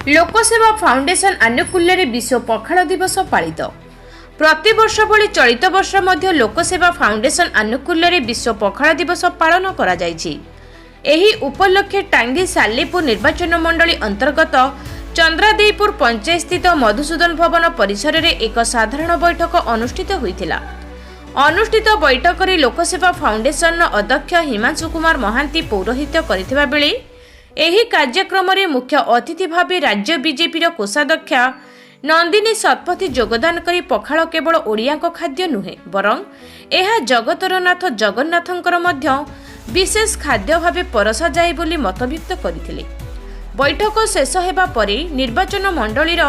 लोकसेवा फाउंडेशन आनुकूल्य विश्व पखाड़ दिवस पालित। प्रतिवर्ष भली चलित वर्ष मध्य लोकसेवा फाउंडेशन आनुकूल्य विश्व पखाड़ दिवस पालन करा जायछि। एही उपलक्षे टांगी सालीपुर निर्वाचन मंडली अंतर्गत चंद्रादेईपुर पंचायत स्थित मधुसूदन भवन परिसर में एक साधारण बैठक अनुष्ठित होइथिला। अनुष्ठित बैठक में लोकसेवा फाउंडेशन अध्यक्ष हिमांशु कुमार महांती पौरोहित्य करथिबा बेले एही कार्यक्रम में मुख्य अतिथि भाव राज्य बीजेपी कोषाध्यक्ष नंदिनी शतपथी योगदान करी पखाड़ केवल ओडिया खाद्य नुहे बरं यह जगतरनाथ जगन्नाथंकर मध्य विशेष खाद्य भाव परसा जाए बोली मतव्यक्त करथिले। बैठक शेष हेबा परे निर्वाचन मंडलीर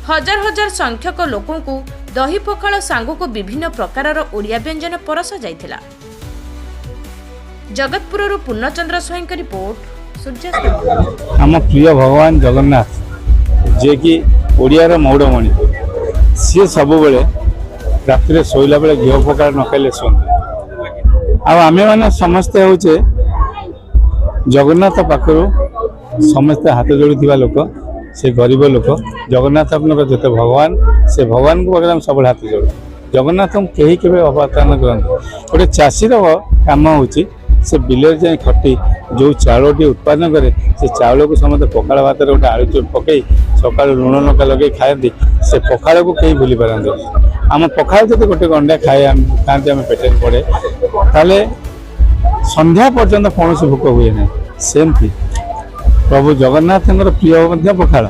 हजार हजार संख्यक लोकंकु दही पखाड़ सांगକୁ विभिन्न प्रकारर ओडिया व्यंजन परसा जाइथिला। जगतपुरରୁ पूर्णचंद्र स्वाईंक रिपोर्ट सूर्यास्त। आम प्रिय भगवान जगन्नाथ जे कि ओडियार मौड़मणि सी सब बेले राति शोला बेले घी पखाड़ न खाइले शुणु आमे मैंने समस्ते होचे जगन्नाथ पाखु समस्ते हाथ जोड़ी लोक से गरीब लोक जगन्नाथ जो भगवान से भगवान को पाखे सब हाथ जोड़ जगन्नाथ को कहीं के अवतारण करते गोटे चाषीर कम हो बिल जाए खटी जो चाउलटी उत्पादन करे से चाउल को समस्त पखाड़ भात गोटे आलू चोट पकई सका लुण लंका लगे खाती से पखाड़ को कहीं भूली पारती आम पखाड़ जो गोटे गंडा खाए खाते आम पेट पड़े ताले संध्या पर्यंत कौन भोक हुए ना सेमती प्रभु जगन्नाथ प्रिय पखाड़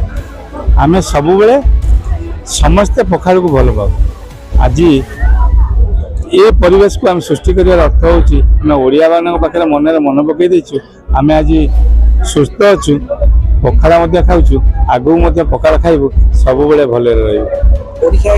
आम सब बेले समस्ते पखाड़ को भल पाऊ आज ये परिवेश को आम सृष्टि कर अर्थ होना ओडिया मान पाखे मन मन पकई आम आज सुस्थ अच्छु पखाड़ खाऊ आगू पखाड़ खाइबू सब बेले भले रही।